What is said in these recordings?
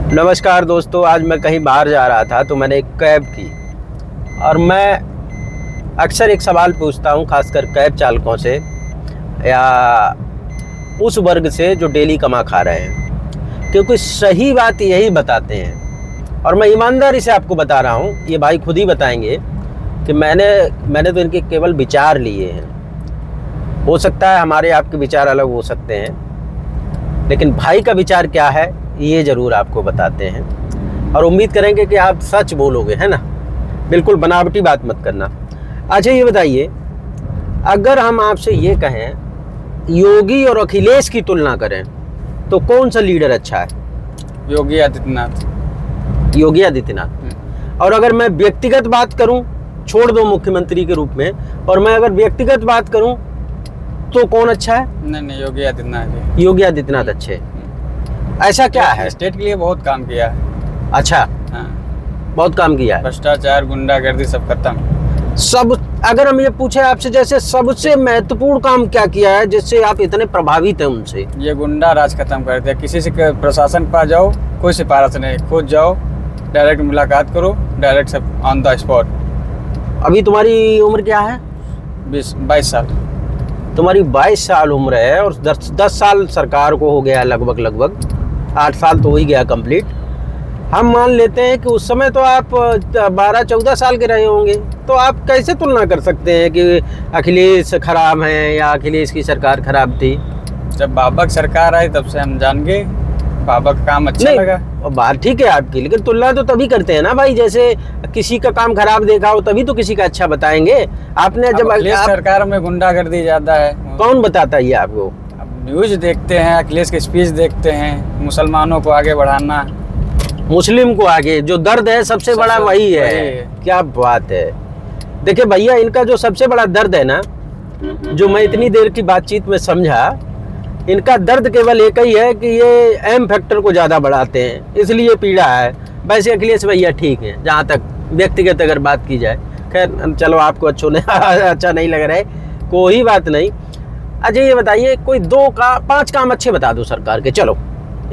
नमस्कार दोस्तों, आज मैं कहीं बाहर जा रहा था तो मैंने एक कैब की और मैं अक्सर एक सवाल पूछता हूं, खासकर कैब चालकों से या उस वर्ग से जो डेली कमा खा रहे हैं, क्योंकि सही बात यही बताते हैं। और मैं ईमानदारी से आपको बता रहा हूं, ये भाई खुद ही बताएंगे कि मैंने तो इनके केवल विचार लिए हैं। हो सकता है हमारे आपके विचार अलग हो सकते हैं, लेकिन भाई का विचार क्या है ये ज़रूर आपको बताते हैं और उम्मीद करेंगे कि आप सच बोलोगे, है ना। बिल्कुल बनावटी बात मत करना। अच्छा ये बताइए, अगर हम आपसे ये कहें योगी और अखिलेश की तुलना करें तो कौन सा लीडर अच्छा है? योगी आदित्यनाथ। योगी आदित्यनाथ। और अगर मैं व्यक्तिगत बात करूं, छोड़ दो मुख्यमंत्री के रूप में, और मैं अगर व्यक्तिगत बात करूं तो कौन अच्छा है? नहीं, योगी आदित्यनाथ। योगी आदित्यनाथ अच्छे। ऐसा क्या है? स्टेट के लिए बहुत काम किया है। अच्छा, हाँ। बहुत काम किया है। भ्रष्टाचार, गुंडागर्दी सब खत्म। सब अगर हम ये पूछे आपसे, जैसे सबसे महत्वपूर्ण काम क्या किया है जिससे आप इतने प्रभावित हैं उनसे? ये गुंडा राज खत्म कर दिया। किसी से प्रशासन के पास जाओ, कोई सिफारिश नहीं, खुद जाओ, डायरेक्ट मुलाकात करो, डायरेक्ट सब ऑन द स्पॉट। अभी तुम्हारी उम्र क्या है? 22 साल। तुम्हारी 22 साल उम्र है और 10 साल सरकार को हो गया, लगभग 8 साल तो हो ही गया कंप्लीट। हम मान लेते हैं कि उस समय तो आप 12-14 साल के रहे होंगे, तो आप कैसे तुलना कर सकते हैं कि अखिलेश खराब हैं या अखिलेश की सरकार खराब थी? जब बाबा की सरकार आई तब से हम जान गए बाबा का काम अच्छा लगा। बात ठीक है आपकी, लेकिन तुलना तो तभी करते हैं ना भाई, जैसे किसी का काम खराब देखा हो तभी तो किसी का अच्छा बताएंगे। आपने जब सरकार में गुंडागर्दी ज्यादा है, कौन बताता है ये आपको? न्यूज देखते हैं, अखिलेश की स्पीच देखते हैं, मुसलमानों को आगे बढ़ाना, मुस्लिम को आगे, जो दर्द है सबसे बड़ा वही है। क्या बात है। देखिए भैया, इनका जो सबसे बड़ा दर्द है ना, जो मैं इतनी देर की बातचीत में समझा, इनका दर्द केवल एक ही है कि ये एम फैक्टर को ज़्यादा बढ़ाते हैं, इसलिए पीड़ा है। वैसे अखिलेश भैया ठीक है, जहाँ तक व्यक्तिगत अगर बात की जाए। खैर चलो, आपको अच्छा नहीं लग रहा है, कोई बात नहीं। अच्छा ये बताइए, कोई 5 काम अच्छे बता दो सरकार के। चलो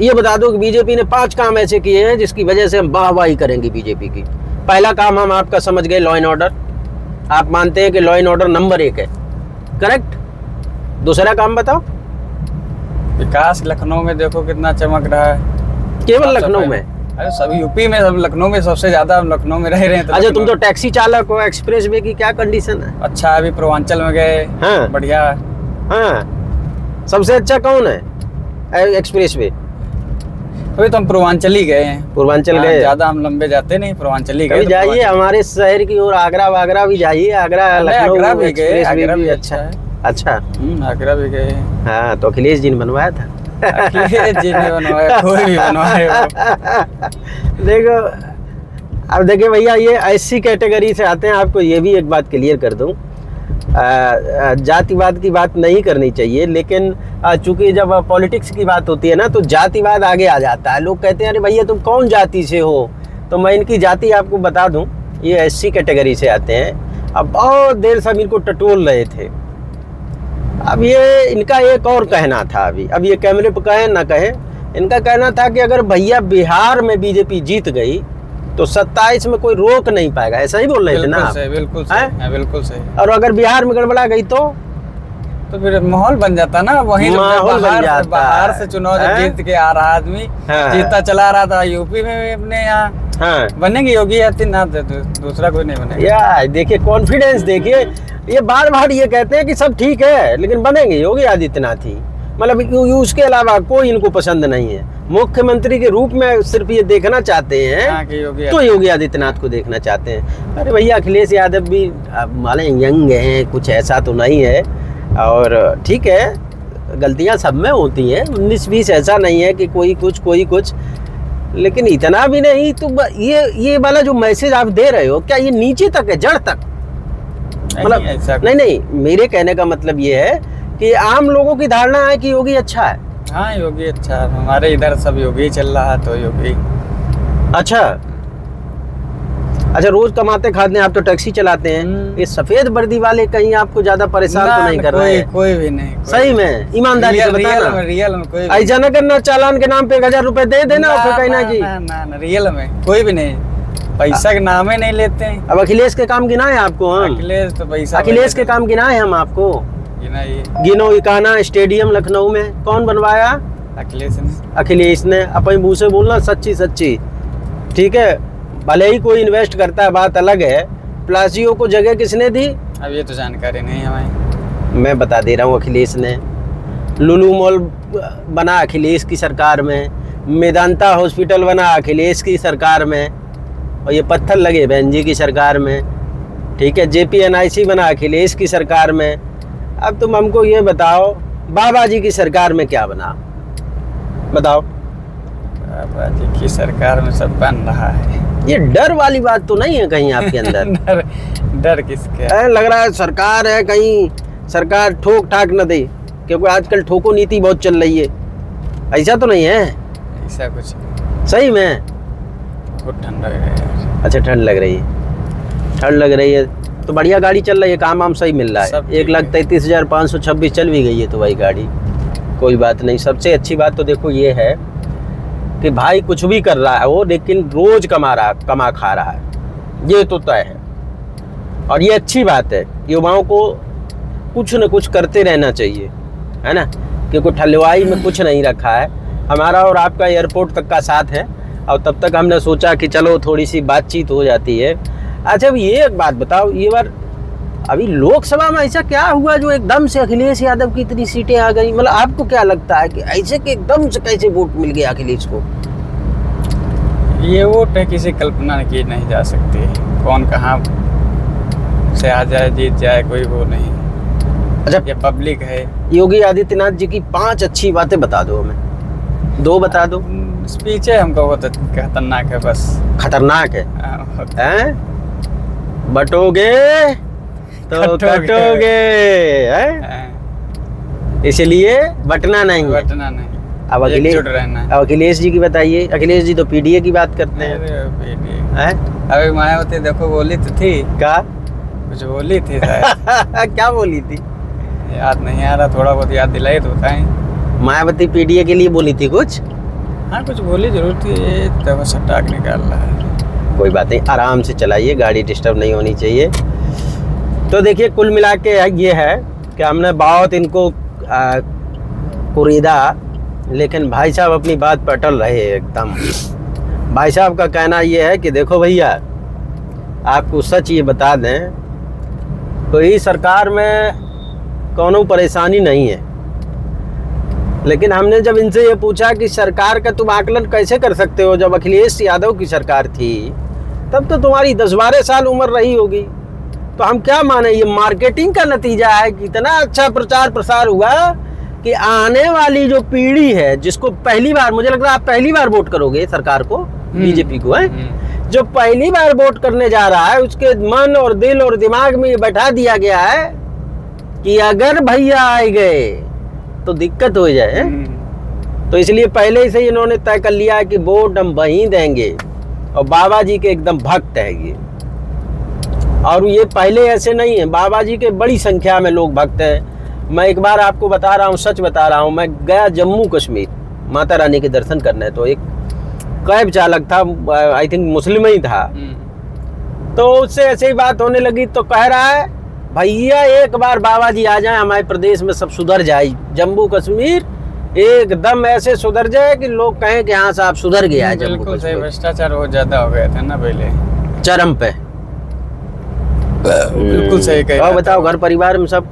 ये बता दो कि बीजेपी ने 5 काम ऐसे किए हैं जिसकी वजह से हम वाहवाही करेंगे बीजेपी की। पहला काम हम आपका समझ गए, लॉ एंड ऑर्डर। आप मानते हैं कि लॉ एंड ऑर्डर नंबर 1 है, करेक्ट? दूसरा काम बताओ। विकास लखनऊ में देखो कितना चमक रहा है। केवल लखनऊ में? अरे सब यूपी में, सब लखनऊ में सबसे ज्यादा लखनऊ में रह रहे हैं। अच्छा, तुम तो टैक्सी चालक हो, एक्सप्रेस वे की क्या कंडीशन है? अच्छा, अभी पूर्वांचल में गए। हाँ बढ़िया। हाँ, सबसे अच्छा कौन है एक्सप्रेस वे? अभी तो हम पूर्वांचल ही गए हैं। पूर्वांचल गए? ज्यादा हम लंबे जाते नहीं, पूर्वांचल ही गए। जाइए हमारे शहर की ओर, आगरा भी जाइए। आगरा लखनऊ भी गए, आगरा भी अच्छा है। अच्छा, आगरा भी गए। हाँ, तो अखिलेश जी ने बनवाया था। अखिलेश जी ने बनवाया, कोई भी बनवाया। देखो, अब देखिए भैया, ये ऐसी कैटेगरी से आते हैं। आपको ये भी एक बात क्लियर कर दूं, जातिवाद की बात नहीं करनी चाहिए, लेकिन चूंकि जब पॉलिटिक्स की बात होती है ना, तो जातिवाद आगे आ जाता है। लोग कहते हैं अरे भैया तुम कौन जाति से हो, तो मैं इनकी जाति आपको बता दूं, ये एससी कैटेगरी से आते हैं। अब बहुत देर से हम इनको टटोल रहे थे। अब ये इनका एक और कहना था, अब ये कैमरे पर कहें ना कहें, इनका कहना था कि अगर भैया बिहार में बीजेपी जीत गई तो 27 में कोई रोक नहीं पाएगा। ऐसा ही बोल रहे थे ना आप? बिल्कुल सही, बिल्कुल सही। और अगर बिहार में गड़बड़ा गई तो फिर माहौल बन जाता ना, वहीं बाहर से चुनाव जब जीत के आ रहा आदमी, जीतता चला रहा था। यूपी में अपने यहाँ बनेंगे योगी आदित्यनाथ, दूसरा कोई नहीं बनेगा। यार देखिए, कॉन्फिडेंस देखिए, ये बार ये कहते हैं कि सब ठीक है लेकिन बनेंगे योगी आदित्यनाथ ही, मतलब उसके अलावा कोई इनको पसंद नहीं है। मुख्यमंत्री के रूप में सिर्फ ये देखना चाहते हैं तो योगी आदित्यनाथ को देखना चाहते हैं। अरे भैया, अखिलेश यादव भी माने यंग हैं, कुछ ऐसा तो नहीं है। और ठीक है, गलतियां सब में होती हैं, 19-20 ऐसा नहीं है कि कोई कुछ, लेकिन इतना भी नहीं। तो ये वाला जो मैसेज आप दे रहे हो, क्या ये नीचे तक है, जड़ तक? मतलब नहीं, मेरे कहने का मतलब ये है कि आम लोगों की धारणा है कि योगी अच्छा है। हाँ, योगी अच्छा है। हमारे इधर सब योगी चल रहा है, तो योगी। अच्छा, अच्छा, रोज कमाते खाते हैं आप, तो टैक्सी चलाते हैं, ये सफेद वर्दी वाले कहीं आपको ज्यादा परेशान तो नहीं कर रहे हैं? कोई भी नहीं, सही में ईमानदारी से बताना। रियल में कोई ऐसा न करना चालान के नाम पे 1000 रुपए दे देना और फिर कहना कि ना, रियल में कोई भी नहीं, पैसा के नाम ही नहीं लेते हैं। अब अखिलेश के काम गिनाए आपको हम? अखिलेश तो पैसा, अखिलेश के काम गिनाए हम आपको? गिनो। इकाना स्टेडियम लखनऊ में कौन बनवाया? अखिलेश ने। अपने मुंह से बोलना सच्ची सच्ची, ठीक है? भले ही कोई इन्वेस्ट करता है, बात अलग है। प्लासियो को जगह किसने दी? अब ये तो जानकारी नहीं है हमें। मैं बता दे रहा हूँ, अखिलेश ने। लुलु मॉल बना अखिलेश की सरकार में, मेदांता हॉस्पिटल बना अखिलेश की सरकार में, और ये पत्थर लगे बहन जी की सरकार में, ठीक है? JPNIC बना अखिलेश की सरकार में। अब तुम हमको ये बताओ, बाबा जी की सरकार में क्या बना, बताओ? बाबा जी की सरकार में सब बन रहा है। ये डर वाली बात तो नहीं है कहीं आपके अंदर? डर किसके? लग रहा है सरकार है, कहीं सरकार ठोक ठाक न दे, क्योंकि आजकल ठोको नीति बहुत चल रही है। ऐसा तो नहीं है? ऐसा कुछ सही में? बहुत ठंड लग रही है। अच्छा, ठंड लग रही है, ठंड लग रही है तो बढ़िया गाड़ी चल रही है, काम वाम सही मिल रहा है। 1,33,526 चल भी गई है तो भाई गाड़ी, कोई बात नहीं। सबसे अच्छी बात तो देखो ये है कि भाई कुछ भी कर रहा है वो, लेकिन रोज कमा खा रहा है, ये तो तय है। और ये अच्छी बात है, युवाओं को कुछ न कुछ करते रहना चाहिए, है ना? क्योंकि ठलवाई में कुछ नहीं रखा है। हमारा और आपका एयरपोर्ट तक का साथ है, और तब तक हमने सोचा कि चलो थोड़ी सी बातचीत हो जाती है। अच्छा, अब ये एक बात बताओ, ये बार अभी लोकसभा में ऐसा क्या हुआ जो एकदम से अखिलेश यादव की इतनी सीटें आ गई? मतलब आपको क्या लगता है कि ऐसे के एकदम से कैसे वोट मिल गया अखिलेश को? ये वोट है, किसी कल्पना की नहीं जा सकती, कौन कहाँ से आ जाए जीत जाए, कोई वो नहीं। अच्छा, ये पब्लिक है। योगी आदित्यनाथ जी की 5 अच्छी बातें बता दो हमें, 2 बता दो। स्पीच है हमको बहुत खतरनाक है, बस खतरनाक है। बटोगे तो कटोगे, इसलिए बटना नहीं। अब अखिलेश जी की बताइए। अखिलेश जी तो PDA की बात करते हैं। अभी मायावती देखो बोली तो थी, क्या कुछ बोली थी क्या बोली थी? याद नहीं आ रहा, थोड़ा बहुत याद दिलाई तो बताएं। मायावती PDA के लिए बोली थी कुछ? हाँ, कुछ बोली जरूर थी, तब सटाक निकाल रहा है। कोई बात नहीं, आराम से चलाइए, गाड़ी डिस्टर्ब नहीं होनी चाहिए। तो देखिए, कुल मिला के ये है कि हमने बहुत इनको कुरीदा, लेकिन भाई साहब अपनी बात पर अटल रहे एकदम। भाई साहब का कहना ये है कि देखो भैया, आपको सच ये बता दें, कोई सरकार में कोनो परेशानी नहीं है, लेकिन हमने जब इनसे ये पूछा कि सरकार का तुम आकलन कैसे कर सकते हो, जब अखिलेश यादव की सरकार थी तब तो तुम्हारी 10-12 साल उम्र रही होगी, तो हम क्या माने? ये मार्केटिंग का नतीजा है कि इतना अच्छा प्रचार प्रसार हुआ कि आने वाली जो पीढ़ी है, जिसको पहली बार, मुझे लग रहा है आप पहली बार वोट करोगे सरकार को, बीजेपी को, है जो पहली बार वोट करने जा रहा है, उसके मन और दिल और दिमाग में ये बैठा दिया गया है कि अगर भैया आए गए तो दिक्कत हो जाए। तो इसलिए पहले से इन्होंने तय कर लिया है कि वोट हम वहीं देंगे, और बाबा जी के एकदम भक्त है ये। और ये पहले ऐसे नहीं है, बाबा जी के बड़ी संख्या में लोग भक्त हैं। मैं एक बार आपको बता रहा हूँ, सच बता रहा हूँ, मैं गया जम्मू कश्मीर माता रानी के दर्शन करने, तो एक कैब चालक था, आई थिंक मुस्लिम ही था, तो उससे ऐसे ही बात होने लगी, तो कह रहा है भैया एक बार बाबा जी आ जाए हमारे प्रदेश में सब सुधर जाए, जम्मू कश्मीर एकदम ऐसे सुधर जाए कि लोग कहें कि हाँ साहब सुधर गया है जम्मू कश्मीर। भ्रष्टाचार बहुत ज्यादा हो गया था ना पहले, चरम पे। बिल्कुल सही कहा। और बताओ, घर परिवार में सब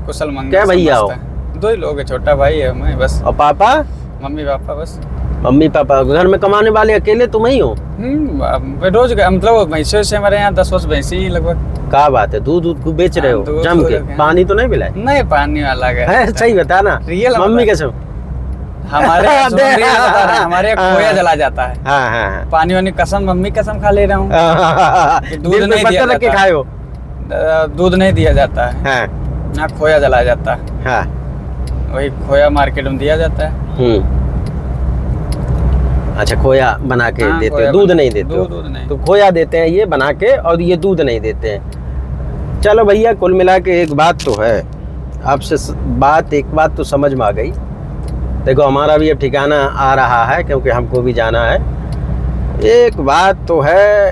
कुशल मंगल? क्या भैया हो? 2 ही लोग है, छोटा भाई है मैं बस। और पापा? मम्मी पापा बस। मम्मी पापा, घर में कमाने वाले अकेले तुम ही हो? रोज मतलब भैंसों से हमारे यहाँ 10 भैंसी ही लगभग। क्या बात है, दूध बेच रहे हो जम के? पानी तो नहीं मिला नहीं, पानी वाला है? सही बता ना, रियल मम्मी कैसे? हमारे हमारे खोया जला जाता है। हाँ। पानी वानी कसम, मम्मी कसम खा ले रहा हूँ। दूध नहीं दिया जाता, खाए हो? दूध नहीं दिया जाता है, यहाँ खोया जलाया जाता है। वही खोया मार्केट में दिया जाता है। अच्छा, खोया बना के हाँ, देते हो, दूध नहीं देते हो? दूध नहीं। तो खोया देते हैं ये बना के, और ये दूध नहीं देते हैं। चलो भैया, कुल मिला के एक बात तो है, आपसे एक बात तो समझ में आ गई। देखो, हमारा भी अब ठिकाना आ रहा है, क्योंकि हमको भी जाना है। एक बात तो है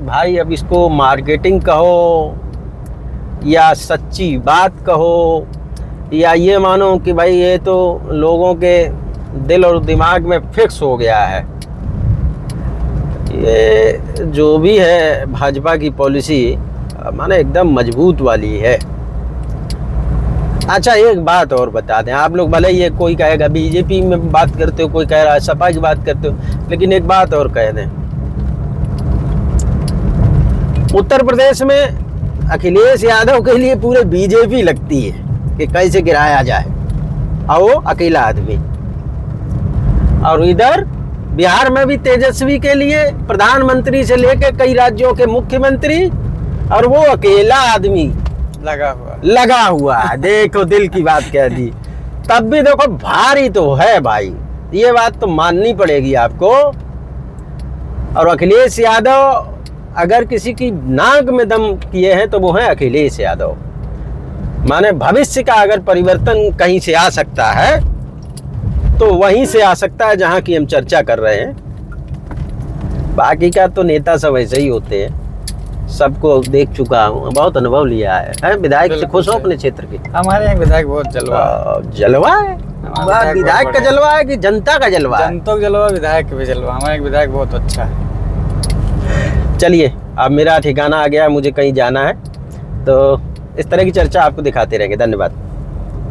भाई, अब इसको मार्केटिंग कहो या सच्ची बात कहो, या ये मानो कि भाई ये तो लोगों के दिल और दिमाग में फिक्स हो गया है। ये जो भी है भाजपा की पॉलिसी माने एकदम मजबूत वाली है। अच्छा, एक बात और बता दें, आप लोग भले ये कोई कहेगा बीजेपी में बात करते हो, कोई कह रहा है सपा की बात करते हो, लेकिन एक बात और कह दें, उत्तर प्रदेश में अखिलेश यादव के लिए पूरे बीजेपी लगती है कि कैसे गिराया जाए, और वो अकेला आदमी। और इधर बिहार में भी तेजस्वी के लिए प्रधानमंत्री से लेकर कई राज्यों के मुख्यमंत्री, और वो अकेला आदमी लगा हुआ है। देखो, दिल की बात कह दी। तब भी देखो, भारी तो है भाई, ये बात तो माननी पड़ेगी आपको। और अखिलेश यादव अगर किसी की नाक में दम किए हैं तो वो है अखिलेश यादव। माने भविष्य का अगर परिवर्तन कहीं से आ सकता है तो वहीं से आ सकता है जहां की हम चर्चा कर रहे हैं। बाकी का तो नेता सब ऐसे ही होते हैं, सबको देख चुका हूँ, बहुत अनुभव लिया है। विधायक से खुश हो अपने क्षेत्र के? हमारे यहाँ विधायक बहुत जलवा है। विधायक का जलवा है कि जनता का जलवा है? जनता का जलवा, विधायक का भी जलवा। हमारे विधायक बहुत अच्छा है। चलिए, अब मेरा ठिकाना आ गया, मुझे कहीं जाना है, तो इस तरह की चर्चा आपको दिखाते रहेंगे। धन्यवाद।